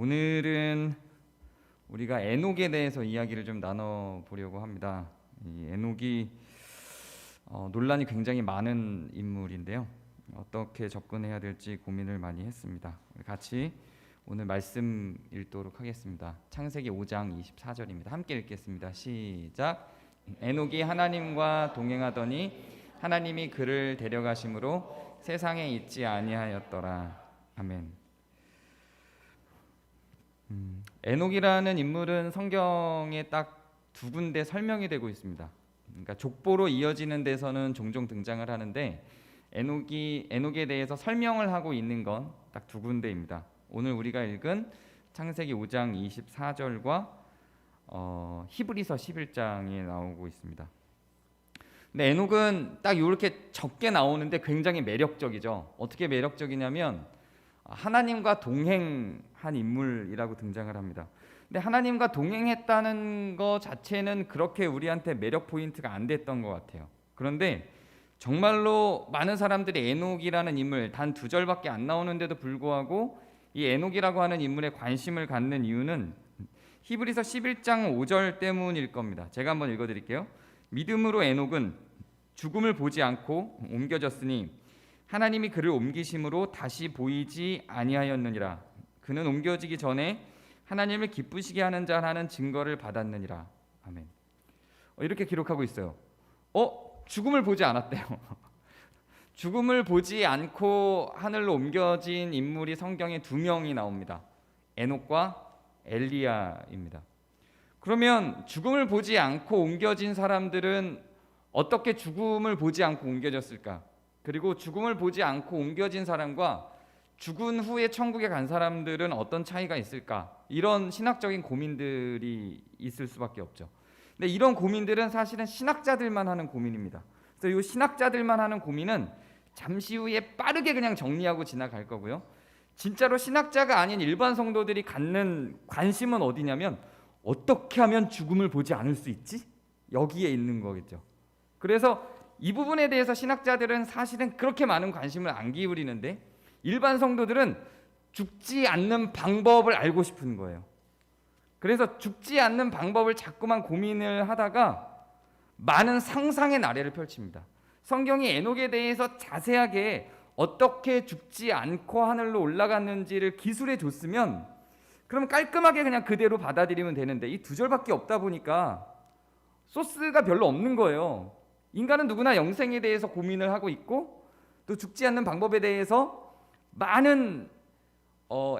오늘은 우리가 에녹에 대해서 이야기를 좀 나눠보려고 합니다. 이 에녹이 논란이 굉장히 많은 인물인데요. 어떻게 접근해야 될지 고민을 많이 했습니다. 같이 오늘 말씀 읽도록 하겠습니다. 창세기 5장 24절입니다. 함께 읽겠습니다. 시작. 에녹이 하나님과 동행하더니 하나님이 그를 데려가심으로 세상에 있지 아니하였더라. 아멘. 에녹이라는 인물은 성경에 딱 두 군데 설명이 되고 있습니다. 그러니까 족보로 이어지는 데서는 종종 등장을 하는데 에녹에 대해서 설명을 하고 있는 건 딱 두 군데입니다. 오늘 우리가 읽은 창세기 5장 24절과 히브리서 11장에 나오고 있습니다. 근데 에녹은 딱 이렇게 적게 나오는데 굉장히 매력적이죠. 어떻게 매력적이냐면 하나님과 동행한 인물이라고 등장을 합니다. 근데 하나님과 동행했다는 것 자체는 그렇게 우리한테 매력 포인트가 안 됐던 것 같아요. 그런데 정말로 많은 사람들이 에녹이라는 인물 단 2절밖에 안 나오는데도 불구하고 이 에녹이라고 하는 인물에 관심을 갖는 이유는 히브리서 11장 5절 때문일 겁니다. 제가 한번 읽어드릴게요. 믿음으로 에녹은 죽음을 보지 않고 옮겨졌으니 하나님이 그를 옮기심으로 다시 보이지 아니하였느니라. 그는 옮겨지기 전에 하나님을 기쁘시게 하는 자라는 증거를 받았느니라. 아멘. 이렇게 기록하고 있어요. 죽음을 보지 않았대요. 죽음을 보지 않고 하늘로 옮겨진 인물이 성경에 2명이 나옵니다. 에녹과 엘리야입니다. 그러면 죽음을 보지 않고 옮겨진 사람들은 어떻게 죽음을 보지 않고 옮겨졌을까? 그리고 죽음을 보지 않고 옮겨진 사람과 죽은 후에 천국에 간 사람들은 어떤 차이가 있을까? 이런 신학적인 고민들이 있을 수밖에 없죠. 근데 이런 고민들은 사실은 신학자들만 하는 고민입니다. 그래서 이 신학자들만 하는 고민은 잠시 후에 빠르게 그냥 정리하고 지나갈 거고요. 진짜로 신학자가 아닌 일반 성도들이 갖는 관심은 어디냐면 어떻게 하면 죽음을 보지 않을 수 있지? 여기에 있는 거겠죠. 그래서 이 부분에 대해서 신학자들은 사실은 그렇게 많은 관심을 안 기울이는데 일반 성도들은 죽지 않는 방법을 알고 싶은 거예요. 그래서 죽지 않는 방법을 자꾸만 고민을 하다가 많은 상상의 나래를 펼칩니다. 성경이 에녹에 대해서 자세하게 어떻게 죽지 않고 하늘로 올라갔는지를 기술해 줬으면 그럼 깔끔하게 그냥 그대로 받아들이면 되는데 이 2절밖에 없다 보니까 소스가 별로 없는 거예요. 인간은 누구나 영생에 대해서 고민을 하고 있고 또 죽지 않는 방법에 대해서 많은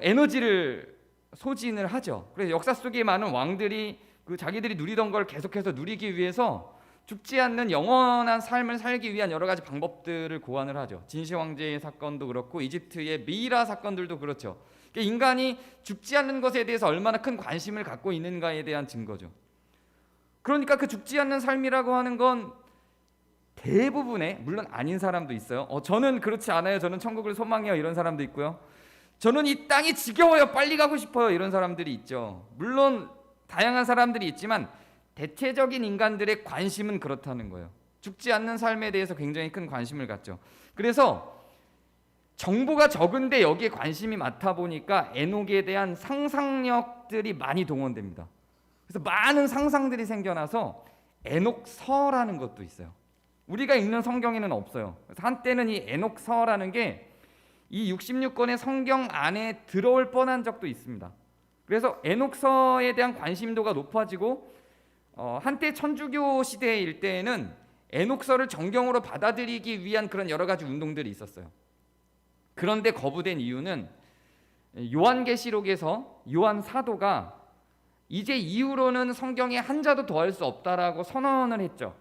에너지를 소진을 하죠. 그래서 역사 속에 많은 왕들이 자기들이 누리던 걸 계속해서 누리기 위해서 죽지 않는 영원한 삶을 살기 위한 여러 가지 방법들을 고안을 하죠. 진시 황제의 사건도 그렇고 이집트의 미이라 사건들도 그렇죠. 그러니까 인간이 죽지 않는 것에 대해서 얼마나 큰 관심을 갖고 있는가에 대한 증거죠. 그러니까 그 죽지 않는 삶이라고 하는 건 대부분의, 물론 아닌 사람도 있어요. 저는 그렇지 않아요. 저는 천국을 소망해요. 이런 사람도 있고요. 저는 이 땅이 지겨워요. 빨리 가고 싶어요. 이런 사람들이 있죠. 물론 다양한 사람들이 있지만 대체적인 인간들의 관심은 그렇다는 거예요. 죽지 않는 삶에 대해서 굉장히 큰 관심을 갖죠. 그래서 정보가 적은데 여기에 관심이 많다 보니까 에녹에 대한 상상력들이 많이 동원됩니다. 그래서 많은 상상들이 생겨나서 에녹서라는 것도 있어요. 우리가 읽는 성경에는 없어요. 그래서 한때는 이 에녹서라는 게 이 66권의 성경 안에 들어올 뻔한 적도 있습니다. 그래서 에녹서에 대한 관심도가 높아지고 한때 천주교 시대일 때에는 에녹서를 정경으로 받아들이기 위한 그런 여러 가지 운동들이 있었어요. 그런데 거부된 이유는 요한계시록에서 요한 사도가 이제 이후로는 성경에 한자도 더할 수 없다라고 선언을 했죠.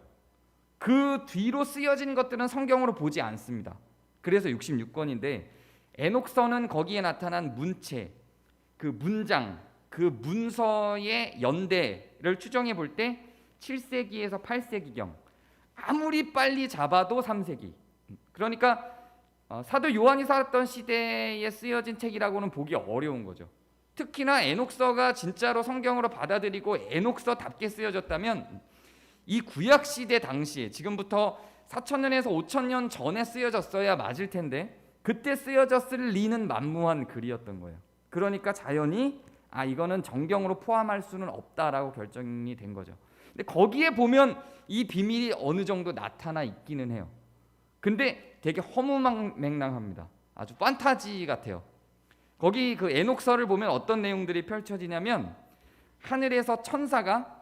그 뒤로 쓰여진 것들은 성경으로 보지 않습니다. 그래서 66권인데 에녹서는 거기에 나타난 문체, 그 문장, 그 문서의 연대를 추정해 볼 때 7세기에서 8세기경, 아무리 빨리 잡아도 3세기. 그러니까 사도 요한이 살았던 시대에 쓰여진 책이라고는 보기 어려운 거죠. 특히나 에녹서가 진짜로 성경으로 받아들이고 에녹서답게 쓰여졌다면 이 구약시대 당시에 지금부터 4,000년에서 5,000년 전에 쓰여졌어야 맞을 텐데 그때 쓰여졌을 리는 만무한 글이었던 거예요. 그러니까 자연히 이거는 정경으로 포함할 수는 없다라고 결정이 된 거죠. 근데 거기에 보면 이 비밀이 어느 정도 나타나 있기는 해요. 근데 되게 허무맹랑합니다. 아주 판타지 같아요. 거기 그 에녹서를 보면 어떤 내용들이 펼쳐지냐면 하늘에서 천사가,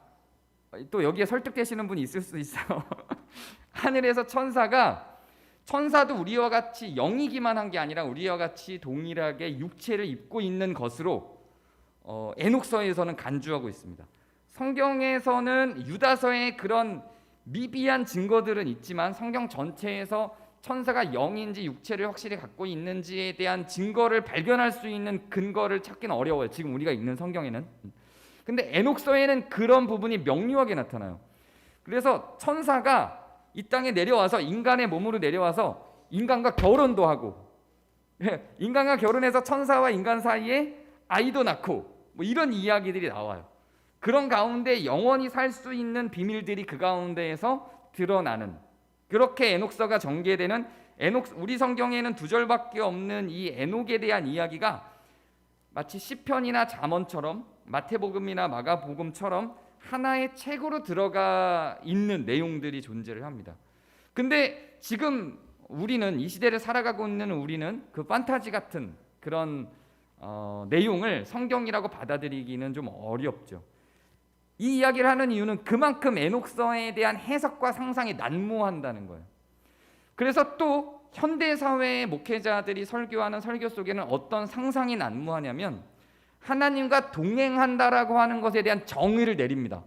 또 여기에 설득되시는 분이 있을 수 있어요. 하늘에서 천사도 우리와 같이 영이기만 한 게 아니라 우리와 같이 동일하게 육체를 입고 있는 것으로 에녹서에서는 간주하고 있습니다. 성경에서는 유다서의 그런 미비한 증거들은 있지만 성경 전체에서 천사가 영인지 육체를 확실히 갖고 있는지에 대한 증거를 발견할 수 있는 근거를 찾기는 어려워요. 지금 우리가 읽는 성경에는. 근데 에녹서에는 그런 부분이 명료하게 나타나요. 그래서 천사가 이 땅에 내려와서 인간의 몸으로 내려와서 인간과 결혼도 하고, 인간과 결혼해서 천사와 인간 사이에 아이도 낳고, 뭐 이런 이야기들이 나와요. 그런 가운데 영원히 살 수 있는 비밀들이 그 가운데에서 드러나는, 그렇게 에녹서가 전개되는, 우리 성경에는 2절밖에 없는 이 에녹에 대한 이야기가 마치 시편이나 잠언처럼, 마태복음이나 마가복음처럼 하나의 책으로 들어가 있는 내용들이 존재를 합니다. 근데 지금 우리는, 이 시대를 살아가고 있는 우리는 그 판타지 같은 그런 내용을 성경이라고 받아들이기는 좀 어렵죠. 이 이야기를 하는 이유는 그만큼 에녹서에 대한 해석과 상상이 난무한다는 거예요. 그래서 또 현대사회의 목회자들이 설교하는 설교 속에는 어떤 상상이 난무하냐면 하나님과 동행한다라고 하는 것에 대한 정의를 내립니다.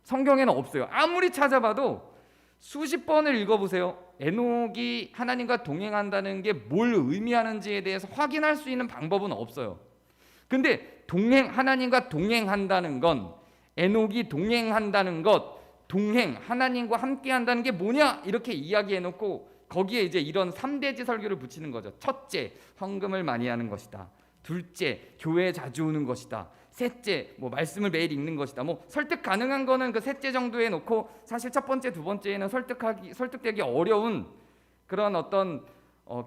성경에는 없어요. 아무리 찾아봐도 수십 번을 읽어보세요. 에녹이 하나님과 동행한다는 게 뭘 의미하는지에 대해서 확인할 수 있는 방법은 없어요. 근데 하나님과 동행한다는 건, 에녹이 동행한다는 것, 하나님과 함께 한다는 게 뭐냐? 이렇게 이야기해놓고 거기에 이제 이런 3대지 설교를 붙이는 거죠. 첫째, 헌금을 많이 하는 것이다. 둘째, 교회에 자주 오는 것이다. 셋째, 뭐 말씀을 매일 읽는 것이다. 뭐 설득 가능한 거는 그 셋째 정도에 놓고, 사실 첫 번째, 두 번째에는 설득되기 어려운 그런 어떤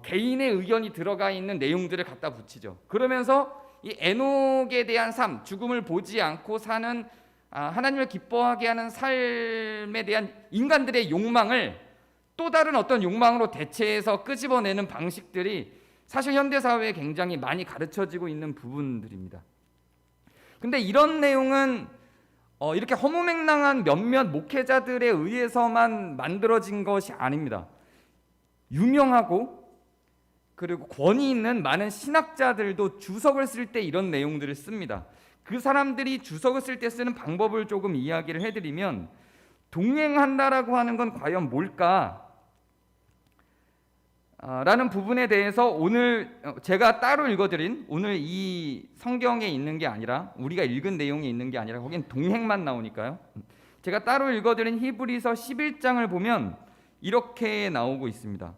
개인의 의견이 들어가 있는 내용들을 갖다 붙이죠. 그러면서 이 에녹에 대한 삶, 죽음을 보지 않고 사는, 하나님을 기뻐하게 하는 삶에 대한 인간들의 욕망을 또 다른 어떤 욕망으로 대체해서 끄집어내는 방식들이 사실 현대사회에 굉장히 많이 가르쳐지고 있는 부분들입니다. 근데 이런 내용은 이렇게 허무맹랑한 몇몇 목회자들에 의해서만 만들어진 것이 아닙니다. 유명하고 그리고 권위 있는 많은 신학자들도 주석을 쓸 때 이런 내용들을 씁니다. 그 사람들이 주석을 쓸 때 쓰는 방법을 조금 이야기를 해드리면, 동행한다라고 하는 건 과연 뭘까? 라는 부분에 대해서 오늘 제가 따로 읽어드린, 오늘 이 성경에 있는 게 아니라, 우리가 읽은 내용에 있는 게 아니라 거긴 동행만 나오니까요. 제가 따로 읽어드린 히브리서 11장을 보면 이렇게 나오고 있습니다.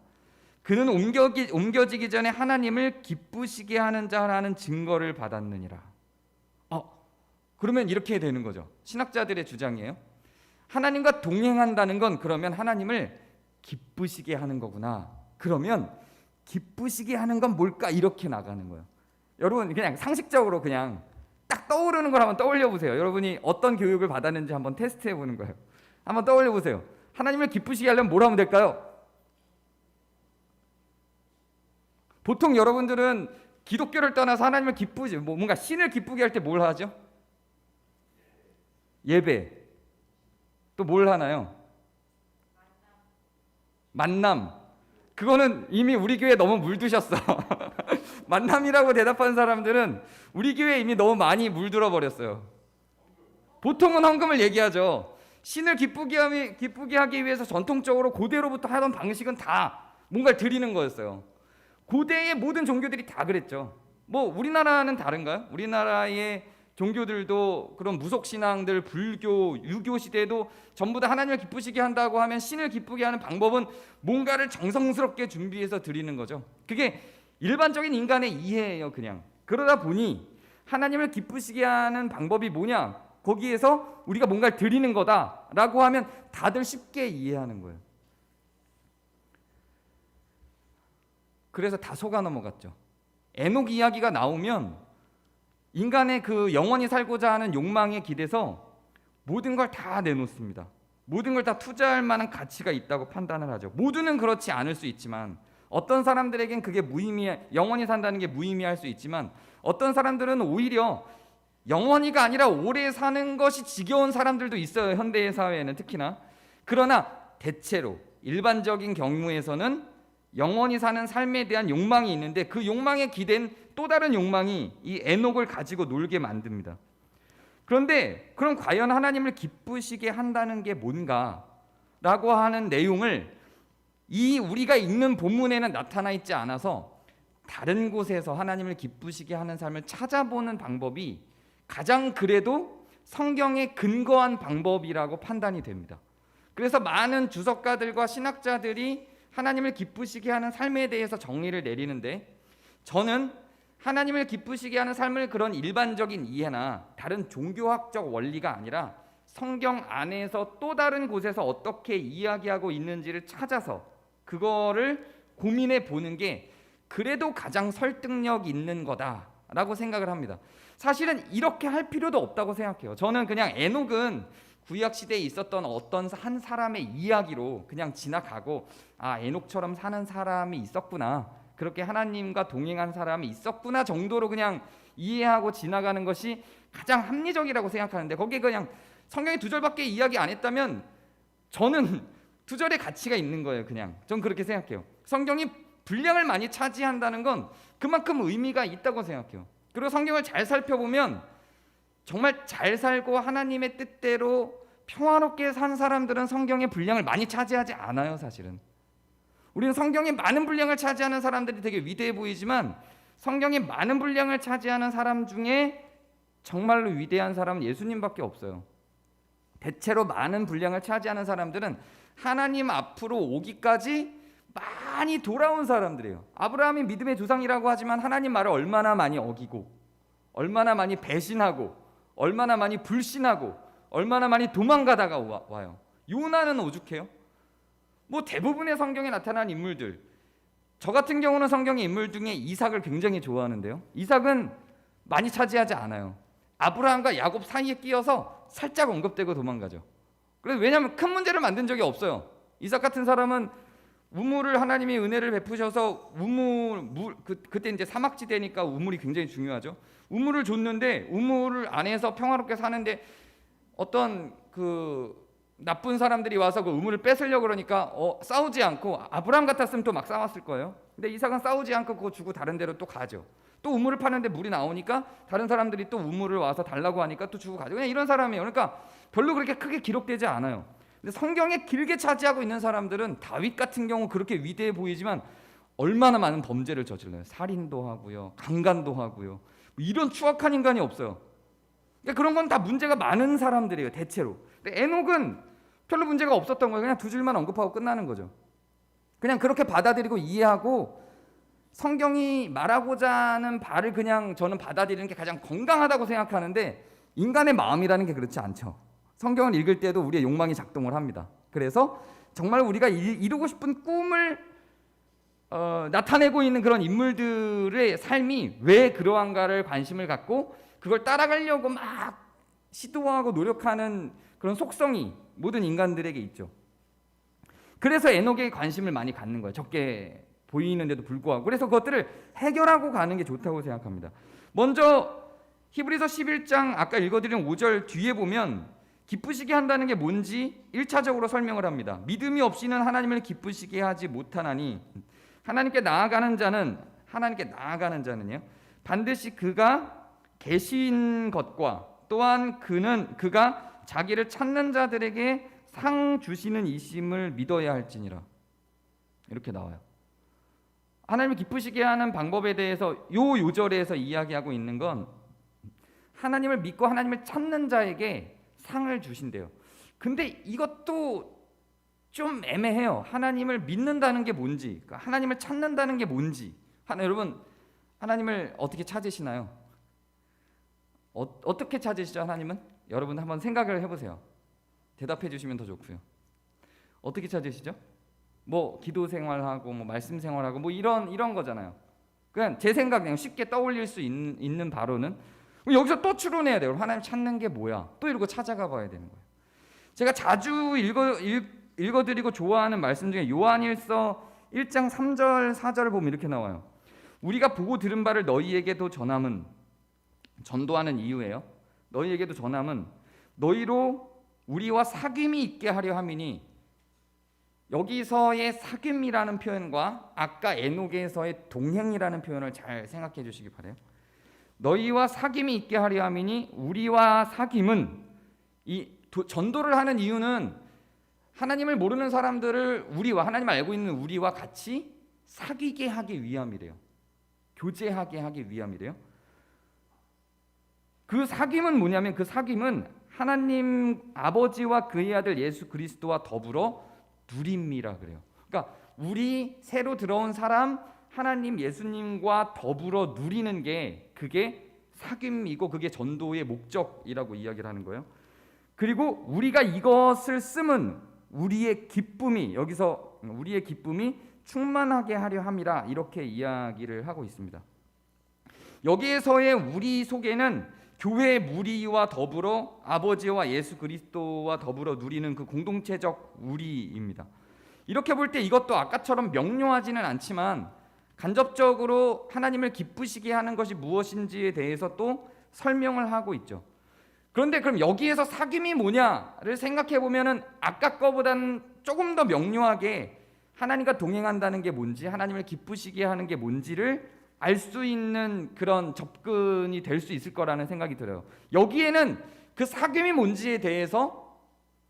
그는 옮겨지기 전에 하나님을 기쁘시게 하는 자라는 증거를 받았느니라. 그러면 이렇게 되는 거죠. 신학자들의 주장이에요. 하나님과 동행한다는 건 그러면 하나님을 기쁘시게 하는 거구나. 그러면 기쁘시게 하는 건 뭘까? 이렇게 나가는 거예요. 여러분 그냥 상식적으로 그냥 딱 떠오르는 걸 한번 떠올려 보세요. 여러분이 어떤 교육을 받았는지 한번 테스트해 보는 거예요. 한번 떠올려 보세요. 하나님을 기쁘시게 하려면 뭘 하면 될까요? 보통 여러분들은 기독교를 떠나서 하나님을 뭔가 신을 기쁘게 할 때 뭘 하죠? 예배. 또 뭘 하나요? 만남. 그거는 이미 우리 교회에 너무 물드셨어. 만남이라고 대답한 사람들은 우리 교회에 이미 너무 많이 물들어 버렸어요. 보통은 헌금을 얘기하죠. 신을 기쁘게 하기 위해서 전통적으로 고대로부터 하던 방식은 다 뭔가를 드리는 거였어요. 고대의 모든 종교들이 다 그랬죠. 뭐 우리나라는 다른가요? 우리나라의 종교들도 그런 무속신앙들, 불교, 유교 시대도 전부 다 하나님을 기쁘시게 한다고 하면 신을 기쁘게 하는 방법은 뭔가를 정성스럽게 준비해서 드리는 거죠. 그게 일반적인 인간의 이해예요. 그냥 그러다 보니 하나님을 기쁘시게 하는 방법이 뭐냐, 거기에서 우리가 뭔가를 드리는 거다라고 하면 다들 쉽게 이해하는 거예요. 그래서 다 속아 넘어갔죠. 에녹 이야기가 나오면 인간의 그 영원히 살고자 하는 욕망에 기대서 모든 걸 다 내놓습니다. 모든 걸 다 투자할 만한 가치가 있다고 판단을 하죠. 모두는 그렇지 않을 수 있지만, 어떤 사람들에겐 그게 영원히 산다는 게 무의미할 수 있지만, 어떤 사람들은 오히려 영원히가 아니라 오래 사는 것이 지겨운 사람들도 있어요. 현대 사회에는 특히나. 그러나 대체로 일반적인 경우에서는 영원히 사는 삶에 대한 욕망이 있는데, 그 욕망에 기댄 또 다른 욕망이 이 에녹을 가지고 놀게 만듭니다. 그런데 그럼 과연 하나님을 기쁘시게 한다는 게 뭔가? 라고 하는 내용을 이 우리가 읽는 본문에는 나타나 있지 않아서 다른 곳에서 하나님을 기쁘시게 하는 삶을 찾아보는 방법이 가장 그래도 성경에 근거한 방법이라고 판단이 됩니다. 그래서 많은 주석가들과 신학자들이 하나님을 기쁘시게 하는 삶에 대해서 정의를 내리는데, 저는 하나님을 기쁘시게 하는 삶을 그런 일반적인 이해나 다른 종교학적 원리가 아니라 성경 안에서 또 다른 곳에서 어떻게 이야기하고 있는지를 찾아서 그거를 고민해 보는 게 그래도 가장 설득력 있는 거다라고 생각을 합니다. 사실은 이렇게 할 필요도 없다고 생각해요. 저는 그냥 에녹은 구약 시대에 있었던 어떤 한 사람의 이야기로 그냥 지나가고, 아, 에녹처럼 사는 사람이 있었구나, 그렇게 하나님과 동행한 사람이 있었구나 정도로 그냥 이해하고 지나가는 것이 가장 합리적이라고 생각하는데, 거기에 그냥 성경에 2절밖에 이야기 안 했다면 저는 2절의 가치가 있는 거예요. 그냥 전 그렇게 생각해요. 성경이 분량을 많이 차지한다는 건 그만큼 의미가 있다고 생각해요. 그리고 성경을 잘 살펴보면 정말 잘 살고 하나님의 뜻대로 평화롭게 산 사람들은 성경의 분량을 많이 차지하지 않아요. 사실은 우리는 성경에 많은 분량을 차지하는 사람들이 되게 위대해 보이지만, 성경에 많은 분량을 차지하는 사람 중에 정말로 위대한 사람은 예수님밖에 없어요. 대체로 많은 분량을 차지하는 사람들은 하나님 앞으로 오기까지 많이 돌아온 사람들이에요. 아브라함이 믿음의 조상이라고 하지만 하나님 말을 얼마나 많이 어기고, 얼마나 많이 배신하고, 얼마나 많이 불신하고, 얼마나 많이 도망가다가 와요. 요나는 오죽해요. 뭐 대부분의 성경에 나타난 인물들, 저 같은 경우는 성경의 인물 중에 이삭을 굉장히 좋아하는데요, 이삭은 많이 차지하지 않아요. 아브라함과 야곱 사이에 끼어서 살짝 언급되고 도망가죠. 그래서 왜냐하면 큰 문제를 만든 적이 없어요. 이삭 같은 사람은 우물을 하나님이 은혜를 베푸셔서 그때 이제 사막지대니까 우물이 굉장히 중요하죠. 우물을 줬는데 우물 안에서 평화롭게 사는데 어떤 그 나쁜 사람들이 와서 그 우물을 뺏으려고 그러니까 싸우지 않고, 아브라함 같았으면 또 막 싸웠을 거예요. 근데 이삭은 싸우지 않고 그거 주고 다른 데로 또 가죠. 또 우물을 파는데 물이 나오니까 다른 사람들이 또 우물을 와서 달라고 하니까 또 주고 가죠. 그냥 이런 사람이에요. 그러니까 별로 그렇게 크게 기록되지 않아요. 근데 성경에 길게 차지하고 있는 사람들은 다윗 같은 경우 그렇게 위대해 보이지만 얼마나 많은 범죄를 저질러요. 살인도 하고요, 강간도 하고요. 뭐 이런 추악한 인간이 없어요. 그러니까 그런 건 다 문제가 많은 사람들이에요, 대체로. 근데 에녹은 별로 문제가 없었던 거예요. 그냥 2줄만 언급하고 끝나는 거죠. 그냥 그렇게 받아들이고 이해하고 성경이 말하고자 하는 바를 그냥 저는 받아들이는 게 가장 건강하다고 생각하는데, 인간의 마음이라는 게 그렇지 않죠. 성경을 읽을 때도 우리의 욕망이 작동을 합니다. 그래서 정말 우리가 이루고 싶은 꿈을 나타내고 있는 그런 인물들의 삶이 왜 그러한가를 관심을 갖고 그걸 따라가려고 막 시도하고 노력하는 그런 속성이 모든 인간들에게 있죠. 그래서 에녹에 관심을 많이 갖는 거예요. 적게 보이는데도 불구하고. 그래서 그것들을 해결하고 가는 게 좋다고 생각합니다. 먼저 히브리서 11장 아까 읽어드린 5절 뒤에 보면 기쁘시게 한다는 게 뭔지 1차적으로 설명을 합니다. 믿음이 없이는 하나님을 기쁘시게 하지 못하나니, 하나님께 나아가는 자는요 반드시 그가 계신 것과 또한 그가 자기를 찾는 자들에게 상 주시는 이심을 믿어야 할지니라. 이렇게 나와요. 하나님을 기쁘시게 하는 방법에 대해서 요절에서 이야기하고 있는 건 하나님을 믿고 하나님을 찾는 자에게 상을 주신대요. 근데 이것도 좀 애매해요. 하나님을 믿는다는 게 뭔지, 그러니까 하나님을 찾는다는 게 뭔지. 여러분, 하나님을 어떻게 찾으시나요? 어떻게 찾으시죠, 하나님은? 여러분 한번 생각을 해보세요. 대답해 주시면 더 좋고요. 어떻게 찾으시죠? 뭐 기도 생활하고 뭐 말씀 생활하고 뭐 이런 거잖아요. 그냥 제 생각, 그냥 쉽게 떠올릴 수 있는 바로는 여기서 또 추론해야 돼요. 하나님 찾는 게 뭐야? 또 이러고 찾아가 봐야 되는 거예요. 제가 자주 읽어드리고 좋아하는 말씀 중에 요한일서 1장 3절 4절을 보면 이렇게 나와요. 우리가 보고 들은 바를 너희에게도 전함은, 전도하는 이유예요. 너희에게도 전함은 너희로 우리와 사귐이 있게 하려 함이니, 여기서의 사귐이라는 표현과 아까 에녹에서의 동행이라는 표현을 잘 생각해 주시기 바라요. 너희와 사귐이 있게 하려 함이니, 우리와 사귐은, 이 전도를 하는 이유는 하나님을 모르는 사람들을 우리와, 하나님을 알고 있는 우리와 같이 사귀게 하기 위함이래요. 교제하게 하기 위함이래요. 그 사귐은 뭐냐면, 그 사귐은 하나님 아버지와 그의 아들 예수 그리스도와 더불어 누림이라 그래요. 그러니까 우리 새로 들어온 사람, 하나님 예수님과 더불어 누리는 게, 그게 사귐이고 그게 전도의 목적이라고 이야기를 하는 거예요. 그리고 우리가 이것을 쓰면 우리의 기쁨이, 여기서 우리의 기쁨이 충만하게 하려 함이라, 이렇게 이야기를 하고 있습니다. 여기에서의 우리 속에는 교회 무리와 더불어 아버지와 예수 그리스도와 더불어 누리는 그 공동체적 우리입니다. 이렇게 볼 때 이것도 아까처럼 명료하지는 않지만 간접적으로 하나님을 기쁘시게 하는 것이 무엇인지에 대해서 또 설명을 하고 있죠. 그런데 그럼 여기에서 사귐이 뭐냐를 생각해 보면은 아까 거보다는 조금 더 명료하게 하나님과 동행한다는 게 뭔지, 하나님을 기쁘시게 하는 게 뭔지를 알 수 있는 그런 접근이 될 수 있을 거라는 생각이 들어요. 여기에는 그 사귐이 뭔지에 대해서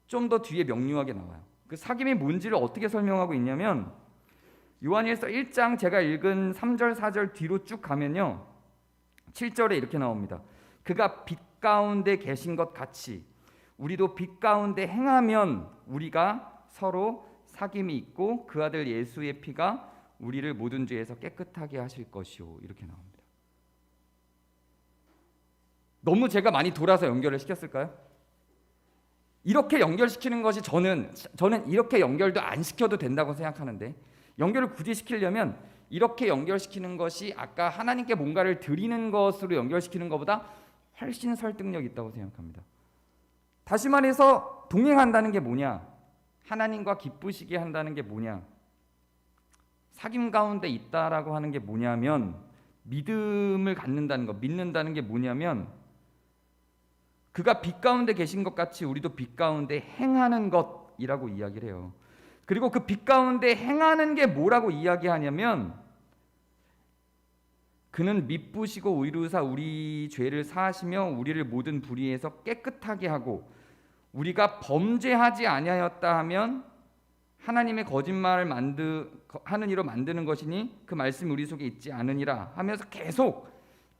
좀 더 뒤에 명료하게 나와요. 그 사귐이 뭔지를 어떻게 설명하고 있냐면, 요한일서 1장 제가 읽은 3절 4절 뒤로 쭉 가면요, 7절에 이렇게 나옵니다. 그가 빛 가운데 계신 것 같이 우리도 빛 가운데 행하면 우리가 서로 사귐이 있고 그 아들 예수의 피가 우리를 모든 죄에서 깨끗하게 하실 것이요, 이렇게 나옵니다. 너무 제가 많이 돌아서 연결을 시켰을까요? 이렇게 연결시키는 것이 저는 이렇게 연결도 안 시켜도 된다고 생각하는데, 연결을 굳이 시키려면 이렇게 연결시키는 것이 아까 하나님께 뭔가를 드리는 것으로 연결시키는 것보다 훨씬 설득력 있다고 생각합니다. 다시 말해서 동행한다는 게 뭐냐? 하나님과 기쁘시게 한다는 게 뭐냐? 사귐 가운데 있다라고 하는 게 뭐냐면, 믿음을 갖는다는 것, 믿는다는 게 뭐냐면, 그가 빛 가운데 계신 것 같이 우리도 빛 가운데 행하는 것이라고 이야기를 해요. 그리고 그 빛 가운데 행하는 게 뭐라고 이야기하냐면, 그는 미쁘시고 의로사 우리 죄를 사하시며 우리를 모든 불의에서 깨끗하게 하고, 우리가 범죄하지 아니하였다 하면 하나님의 거짓말을 하는 이로 만드는 것이니 그 말씀이 우리 속에 있지 않으니라 하면서 계속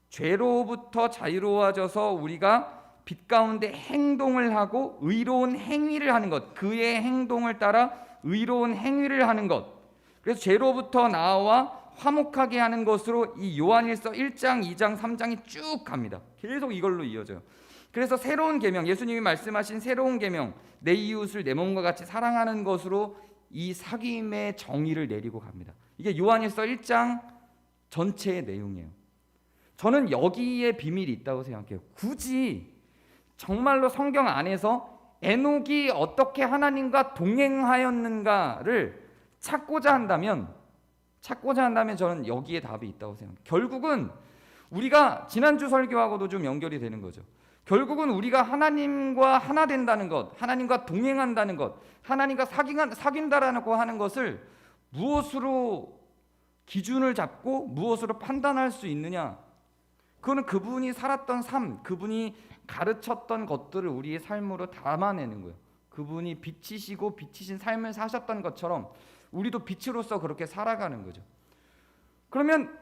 죄로부터 자유로워져서 우리가 빛 가운데 행동을 하고 의로운 행위를 하는 것, 그의 행동을 따라 의로운 행위를 하는 것, 그래서 죄로부터 나와 화목하게 하는 것으로 이 요한일서 1장, 2장, 3장이 쭉 갑니다. 계속 이걸로 이어져요. 그래서 새로운 계명, 예수님이 말씀하신 새로운 계명, 내 이웃을 내 몸과 같이 사랑하는 것으로 이 사귐의 정의를 내리고 갑니다. 이게 요한일서 1장 전체의 내용이에요. 저는 여기에 비밀이 있다고 생각해요. 굳이 정말로 성경 안에서 에녹이 어떻게 하나님과 동행하였는가를 찾고자 한다면 저는 여기에 답이 있다고 생각해요. 결국은 우리가 지난주 설교하고도 좀 연결이 되는 거죠. 결국은 우리가 하나님과 하나 된다는 것, 하나님과 동행한다는 것, 하나님과 사귄다라고 하는 것을 무엇으로 기준을 잡고 무엇으로 판단할 수 있느냐? 그거는 그분이 살았던 삶, 그분이 가르쳤던 것들을 우리의 삶으로 담아내는 거예요. 그분이 빛이시고 빛이신 삶을 사셨던 것처럼 우리도 빛으로서 그렇게 살아가는 거죠. 그러면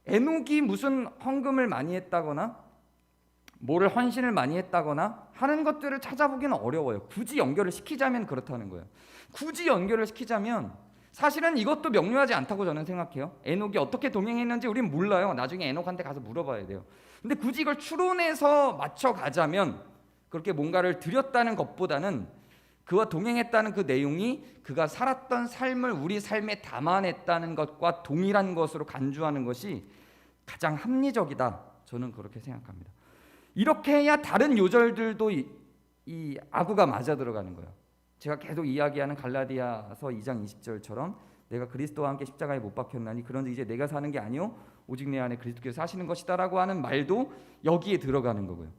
에녹이 무슨 헌금을 많이 했다거나 뭐를 헌신을 많이 했다거나 하는 것들을 찾아보기는 어려워요. 굳이 연결을 시키자면 그렇다는 거예요. 굳이 연결을 시키자면 사실은 이것도 명료하지 않다고 저는 생각해요. 에녹이 어떻게 동행했는지 우리는 몰라요. 나중에 에녹한테 가서 물어봐야 돼요. 근데 굳이 이걸 추론해서 맞춰가자면 그렇게 뭔가를 드렸다는 것보다는 그와 동행했다는 그 내용이 그가 살았던 삶을 우리 삶에 담아냈다는 것과 동일한 것으로 간주하는 것이 가장 합리적이다. 저는 그렇게 생각합니다. 이렇게 해야 다른 요절들도 이 아구가 맞아 들어가는 거예요. 제가 계속 이야기하는 갈라디아서 2장 20절처럼 내가 그리스도와 함께 십자가에 못 박혔나니 그런지 이제 내가 사는 게 아니요 오직 내 안에 그리스도께서 사시는 것이다라고 하는 말도 여기에 들어가는 거고요.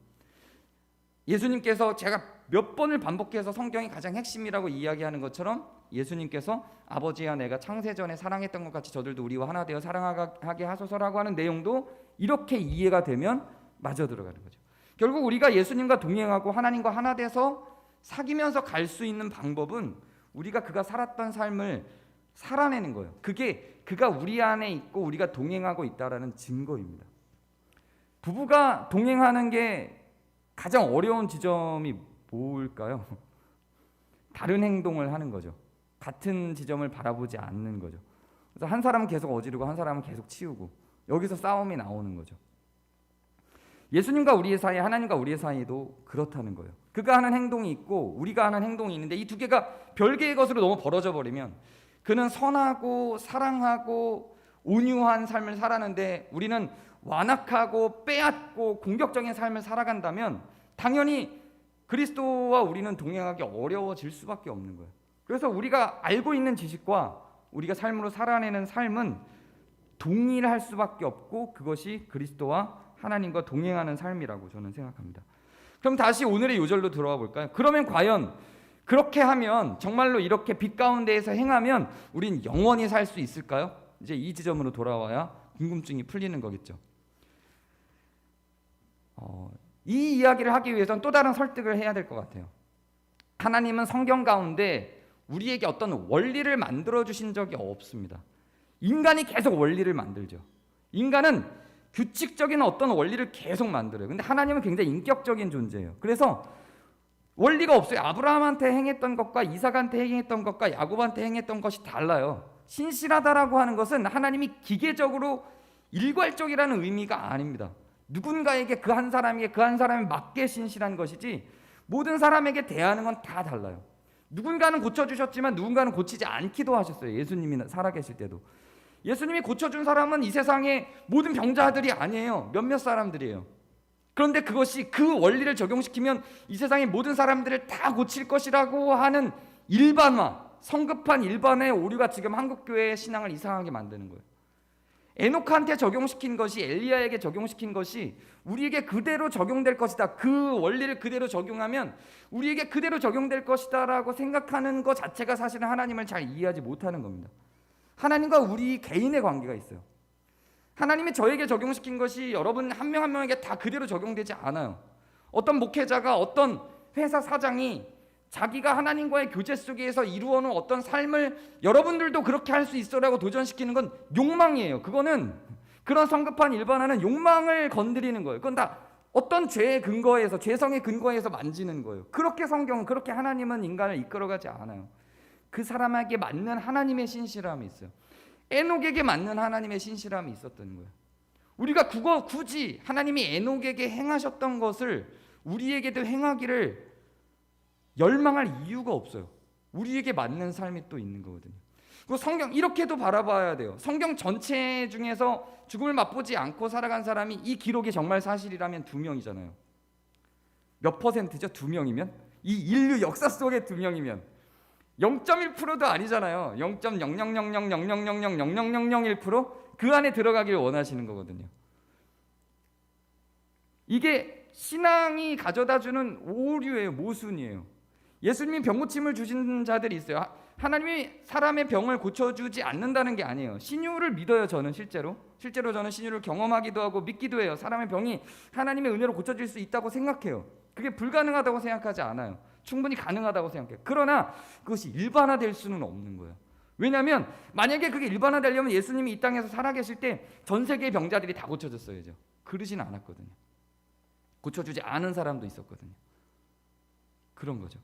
예수님께서 제가 몇 번을 반복해서 성경이 가장 핵심이라고 이야기하는 것처럼 예수님께서 아버지와 내가 창세전에 사랑했던 것 같이 저들도 우리와 하나 되어 사랑하게 하소서라고 하는 내용도 이렇게 이해가 되면 맞아 들어가는 거죠. 결국 우리가 예수님과 동행하고 하나님과 하나 돼서 사귀면서 갈 수 있는 방법은 우리가 그가 살았던 삶을 살아내는 거예요. 그게 그가 우리 안에 있고 우리가 동행하고 있다라는 증거입니다. 부부가 동행하는 게 가장 어려운 지점이 뭘까요? 다른 행동을 하는 거죠. 같은 지점을 바라보지 않는 거죠. 그래서 한 사람은 계속 어지르고 한 사람은 계속 치우고 여기서 싸움이 나오는 거죠. 예수님과 우리의 사이, 하나님과 우리의 사이도 그렇다는 거예요. 그가 하는 행동이 있고 우리가 하는 행동이 있는데 이 두 개가 별개의 것으로 너무 벌어져 버리면 그는 선하고 사랑하고 온유한 삶을 살았는데 우리는 완악하고 빼앗고 공격적인 삶을 살아간다면 당연히 그리스도와 우리는 동행하기 어려워질 수밖에 없는 거예요. 그래서 우리가 알고 있는 지식과 우리가 삶으로 살아내는 삶은 동일할 수밖에 없고 그것이 그리스도와 하나님과 동행하는 삶이라고 저는 생각합니다. 그럼 다시 오늘의 요절로 들어와 볼까요? 그러면 과연 그렇게 하면 정말로 이렇게 빛 가운데에서 행하면 우린 영원히 살 수 있을까요? 이제 이 지점으로 돌아와야 궁금증이 풀리는 거겠죠. 이 이야기를 하기 위해서는 또 다른 설득을 해야 될 것 같아요. 하나님은 성경 가운데 우리에게 어떤 원리를 만들어 주신 적이 없습니다. 인간이 계속 원리를 만들죠. 인간은 규칙적인 어떤 원리를 계속 만들어요. 근데 하나님은 굉장히 인격적인 존재예요. 그래서 원리가 없어요. 아브라함한테 행했던 것과 이삭한테 행했던 것과 야곱한테 행했던 것이 달라요. 신실하다라고 하는 것은 하나님이 기계적으로 일괄적이라는 의미가 아닙니다. 누군가에게 그 한 사람이 맞게 신실한 것이지 모든 사람에게 대하는 건 다 달라요. 누군가는 고쳐주셨지만 누군가는 고치지 않기도 하셨어요. 예수님이 살아계실 때도. 예수님이 고쳐준 사람은 이 세상의 모든 병자들이 아니에요. 몇몇 사람들이에요. 그런데 그것이 그 원리를 적용시키면 이 세상의 모든 사람들을 다 고칠 것이라고 하는 일반화, 성급한 일반의 오류가 지금 한국교회의 신앙을 이상하게 만드는 거예요. 에녹한테 적용시킨 것이 엘리야에게 적용시킨 것이 우리에게 그대로 적용될 것이다. 그 원리를 그대로 적용하면 우리에게 그대로 적용될 것이다 라고 생각하는 것 자체가 사실은 하나님을 잘 이해하지 못하는 겁니다. 하나님과 우리 개인의 관계가 있어요. 하나님이 저에게 적용시킨 것이 여러분 한 명 한 명에게 다 그대로 적용되지 않아요. 어떤 목회자가 어떤 회사 사장이 자기가 하나님과의 교제 속에서 이루어놓은 어떤 삶을 여러분들도 그렇게 할 수 있어라고 도전시키는 건 욕망이에요. 그거는 그런 성급한 일반화는 욕망을 건드리는 거예요. 그건 다 어떤 죄의 근거에서 죄성의 근거에서 만지는 거예요. 그렇게 성경은 그렇게 하나님은 인간을 이끌어가지 않아요. 그 사람에게 맞는 하나님의 신실함이 있어요. 에녹에게 맞는 하나님의 신실함이 있었던 거예요. 우리가 굳이 하나님이 에녹에게 행하셨던 것을 우리에게도 행하기를 열망할 이유가 없어요. 우리에게 맞는 삶이 또 있는 거거든요. 그 성경 이렇게도 바라봐야 돼요. 성경 전체 중에서 죽음을 맛보지 않고 살아간 사람이 이 기록이 정말 사실이라면 2명이잖아요. 몇 퍼센트죠? 2명이면? 이 인류 역사 속에 2명이면 0.1%도 아니잖아요. 0.00000000001%? 그 안에 들어가길 원하시는 거거든요. 이게 신앙이 가져다주는 오류예요. 모순이에요. 예수님이 병고침을 주신 자들이 있어요. 하나님이 사람의 병을 고쳐주지 않는다는 게 아니에요. 신유를 믿어요. 저는 실제로 저는 신유를 경험하기도 하고 믿기도 해요. 사람의 병이 하나님의 은혜로 고쳐질 수 있다고 생각해요. 그게 불가능하다고 생각하지 않아요. 충분히 가능하다고 생각해요. 그러나 그것이 일반화될 수는 없는 거예요. 왜냐하면 만약에 그게 일반화되려면 예수님이 이 땅에서 살아계실 때 전 세계의 병자들이 다 고쳐졌어야죠. 그러진 않았거든요. 고쳐주지 않은 사람도 있었거든요. 그런 거죠.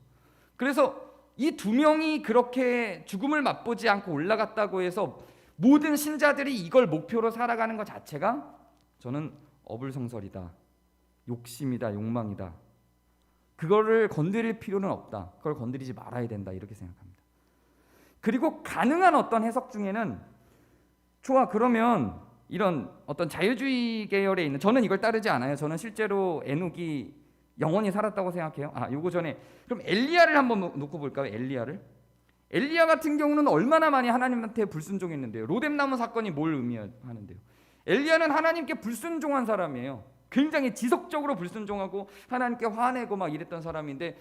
그래서 이 2명이 그렇게 죽음을 맛보지 않고 올라갔다고 해서 모든 신자들이 이걸 목표로 살아가는 것 자체가 저는 어불성설이다. 욕심이다. 욕망이다. 그거를 건드릴 필요는 없다. 그걸 건드리지 말아야 된다. 이렇게 생각합니다. 그리고 가능한 어떤 해석 중에는 좋아 그러면 이런 어떤 자유주의 계열에 있는, 저는 이걸 따르지 않아요. 저는 실제로 에녹이 영원히 살았다고 생각해요. 요거 전에 그럼 엘리야를 한번 놓고 볼까요? 엘리야 같은 경우는 얼마나 많이 하나님한테 불순종했는데요. 로뎀나무 사건이 뭘 의미하는데요? 엘리야는 하나님께 불순종한 사람이에요. 굉장히 지속적으로 불순종하고 하나님께 화내고 막 이랬던 사람인데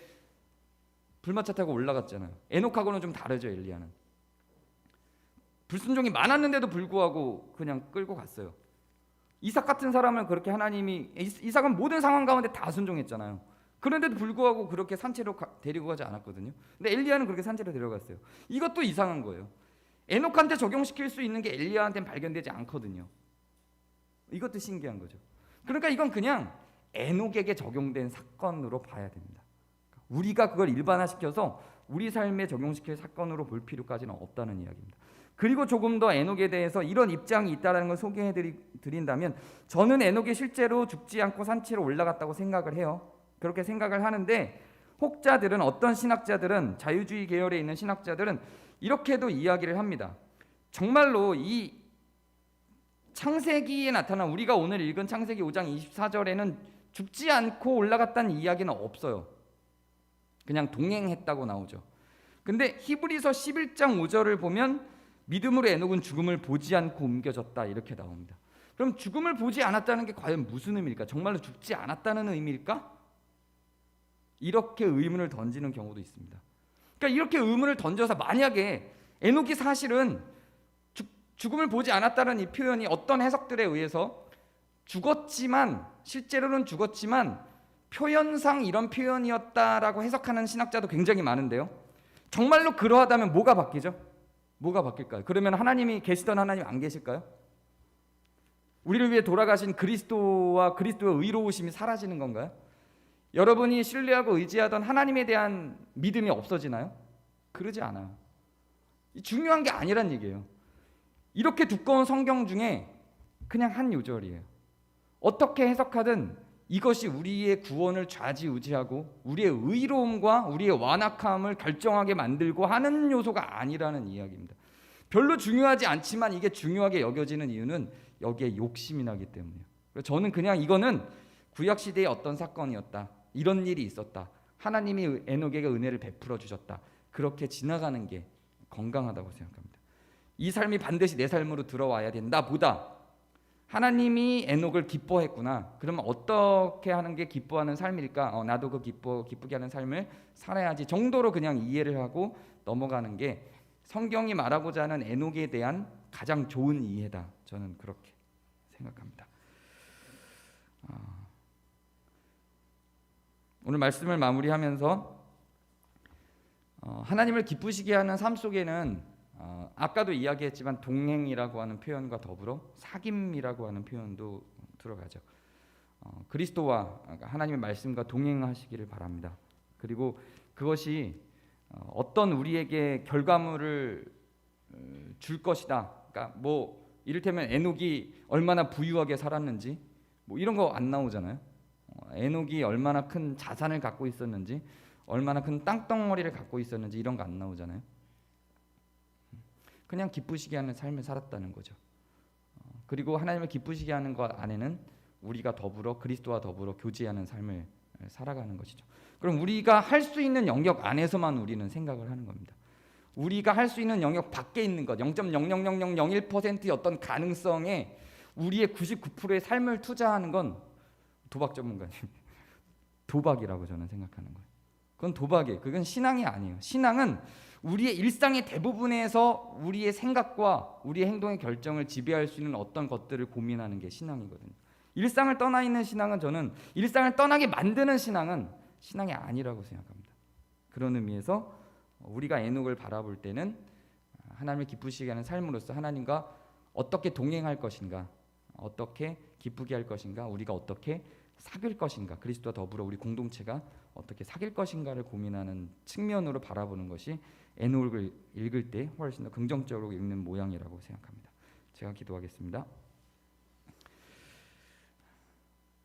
불마차 타고 올라갔잖아요. 에녹하고는 좀 다르죠. 엘리야는 불순종이 많았는데도 불구하고 그냥 끌고 갔어요. 이삭 같은 사람은 그렇게 하나님이, 이삭은 모든 상황 가운데 다 순종했잖아요. 그런데도 불구하고 그렇게 산채로 데리고 가지 않았거든요. 근데 엘리야는 그렇게 산채로 데려갔어요. 이것도 이상한 거예요. 에녹한테 적용시킬 수 있는 게 엘리야한테는 발견되지 않거든요. 이것도 신기한 거죠. 그러니까 이건 그냥 에녹에게 적용된 사건으로 봐야 됩니다. 우리가 그걸 일반화시켜서 우리 삶에 적용시킬 사건으로 볼 필요까지는 없다는 이야기입니다. 그리고 조금 더 에녹에 대해서 이런 입장이 있다는 걸 소개해 드린다면, 저는 에녹이 실제로 죽지 않고 산채로 올라갔다고 생각을 해요. 그렇게 생각을 하는데, 혹자들은, 어떤 신학자들은, 자유주의 계열에 있는 신학자들은 이렇게도 이야기를 합니다. 정말로 이 창세기에 나타난, 우리가 오늘 읽은 창세기 5장 24절에는 죽지 않고 올라갔다는 이야기는 없어요. 그냥 동행했다고 나오죠. 근데 히브리서 11장 5절을 보면 믿음으로 에녹은 죽음을 보지 않고 옮겨졌다, 이렇게 나옵니다. 그럼 죽음을 보지 않았다는 게 과연 무슨 의미일까? 정말로 죽지 않았다는 의미일까? 이렇게 의문을 던지는 경우도 있습니다. 그러니까 이렇게 의문을 던져서, 만약에 에녹이 사실은 죽음을 보지 않았다는 이 표현이 어떤 해석들에 의해서 죽었지만, 실제로는 죽었지만 표현상 이런 표현이었다라고 해석하는 신학자도 굉장히 많은데요. 정말로 그러하다면 뭐가 바뀌죠? 뭐가 바뀔까요? 그러면 하나님이 계시던 하나님 안 계실까요? 우리를 위해 돌아가신 그리스도와 그리스도의 의로우심이 사라지는 건가요? 여러분이 신뢰하고 의지하던 하나님에 대한 믿음이 없어지나요? 그러지 않아요. 중요한 게 아니란 얘기예요. 이렇게 두꺼운 성경 중에 그냥 한 요절이에요. 어떻게 해석하든 이것이 우리의 구원을 좌지우지하고 우리의 의로움과 우리의 완악함을 결정하게 만들고 하는 요소가 아니라는 이야기입니다. 별로 중요하지 않지만 이게 중요하게 여겨지는 이유는 여기에 욕심이 나기 때문이에요. 저는 그냥 이거는 구약시대의 어떤 사건이었다, 이런 일이 있었다, 하나님이 에녹에게 은혜를 베풀어 주셨다, 그렇게 지나가는 게 건강하다고 생각합니다. 이 삶이 반드시 내 삶으로 들어와야 된다 보다, 하나님이 에녹을 기뻐했구나, 그러면 어떻게 하는 게 기뻐하는 삶일까? 나도 그 기쁘게 하는 삶을 살아야지 정도로 그냥 이해를 하고 넘어가는 게 성경이 말하고자 하는 에녹에 대한 가장 좋은 이해다, 저는 그렇게 생각합니다. 오늘 말씀을 마무리하면서 하나님을 기쁘시게 하는 삶 속에는 아까도 이야기했지만 동행이라고 하는 표현과 더불어 사귐이라고 하는 표현도 들어가죠. 그리스도와 하나님의 말씀과 동행하시기를 바랍니다. 그리고 그것이 어떤 우리에게 결과물을 줄 것이다. 그러니까 뭐 이를테면 에녹이 얼마나 부유하게 살았는지 뭐 이런 거 안 나오잖아요. 에녹이 얼마나 큰 자산을 갖고 있었는지, 얼마나 큰 땅덩어리를 갖고 있었는지 이런 거 안 나오잖아요. 그냥 기쁘시게 하는 삶을 살았다는 거죠. 그리고 하나님을 기쁘시게 하는 것 안에는 우리가 더불어 그리스도와 더불어 교제하는 삶을 살아가는 것이죠. 그럼 우리가 할 수 있는 영역 안에서만 우리는 생각을 하는 겁니다. 우리가 할 수 있는 영역 밖에 있는 것, 0.00001%의 어떤 가능성에 우리의 99%의 삶을 투자하는 건 도박 전문가님, 도박이라고 저는 생각하는 거예요. 그건 도박이에요. 그건 신앙이 아니에요. 신앙은 우리의 일상의 대부분에서 우리의 생각과 우리의 행동의 결정을 지배할 수 있는 어떤 것들을 고민하는 게 신앙이거든요. 일상을 떠나 있는 신앙은, 저는 일상을 떠나게 만드는 신앙은 신앙이 아니라고 생각합니다. 그런 의미에서 우리가 에녹을 바라볼 때는 하나님을 기쁘시게 하는 삶으로서 하나님과 어떻게 동행할 것인가, 어떻게 기쁘게 할 것인가, 우리가 어떻게 사귈 것인가, 그리스도와 더불어 우리 공동체가 어떻게 사귈 것인가를 고민하는 측면으로 바라보는 것이 에녹을 읽을 때 훨씬 더 긍정적으로 읽는 모양이라고 생각합니다. 제가 기도하겠습니다.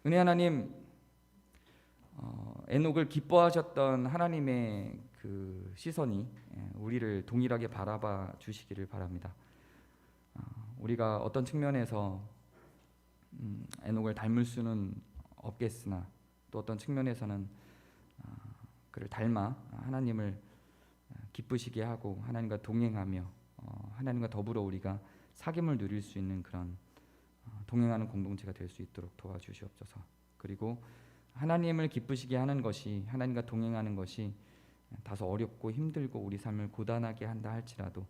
은혜 하나님, 에녹을 기뻐하셨던 하나님의 그 시선이 우리를 동일하게 바라봐 주시기를 바랍니다. 우리가 어떤 측면에서 에녹을 닮을 수는 없겠으나 또 어떤 측면에서는 그를 닮아 하나님을 기쁘시게 하고 하나님과 동행하며 하나님과 더불어 우리가 사귐을 누릴 수 있는 그런 동행하는 공동체가 될 수 있도록 도와주시옵소서. 그리고 하나님을 기쁘시게 하는 것이, 하나님과 동행하는 것이 다소 어렵고 힘들고 우리 삶을 고단하게 한다 할지라도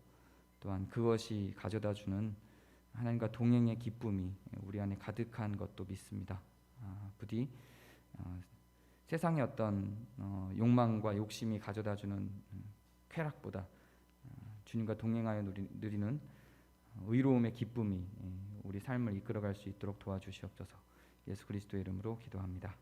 또한 그것이 가져다주는 하나님과 동행의 기쁨이 우리 안에 가득한 것도 믿습니다. 부디 세상의 어떤 욕망과 욕심이 가져다주는 쾌락보다 주님과 동행하여 누리는 의로움의 기쁨이 우리 삶을 이끌어갈 수 있도록 도와주시옵소서. 예수 그리스도의 이름으로 기도합니다.